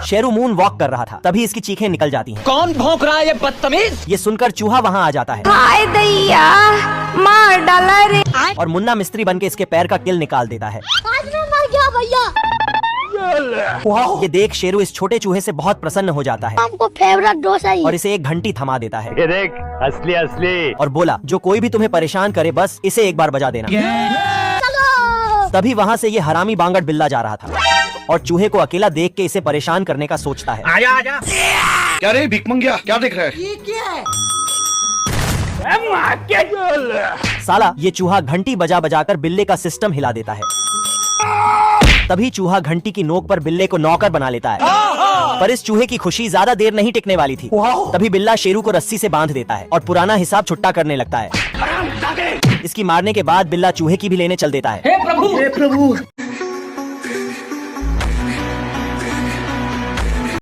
Sheru moon walk कर रहा था, तभी इसकी चीखें निकल जाती हैं। कौन भौंक रहा है ये बदतमीज? ये सुनकर चूहा वहाँ आ जाता है हाय दैया, मार डाला रे। और मुन्ना मिस्त्री बन के इसके पैर का किल निकाल देता है। आज मैं मर गया भैया। ये देख शेरू इस छोटे चूहे से बहुत प्रसन्न हो जाता है हमको फेवरेट डोसा ही। और इसे एक घंटी थमा देता है। ये देख, असली असली। और बोला, जो कोई भी तुम्हें परेशान करे बस इसे एक बार बजा देना। तभी वहाँ से ये हरामी बांगड़ बिल्ला जा रहा था और चूहे को अकेला देख के इसे परेशान करने का सोचता है। आजा आजा। क्या रे भिख मंगिया, क्या देख रहा है? ये क्या है? साला ये चूहा घंटी बजा बजा कर बिल्ले का सिस्टम हिला देता है। तभी चूहा घंटी की नोक पर बिल्ले को नौकर बना लेता है। पर इस चूहे की खुशी ज्यादा देर नहीं टिकने वाली थी। तभी बिल्ला शेरू को रस्सी से बांध देता है और पुराना हिसाब छुट्टा करने लगता है। इसकी मारने के बाद बिल्ला चूहे की भी लेने चल देता है। हे प्रभु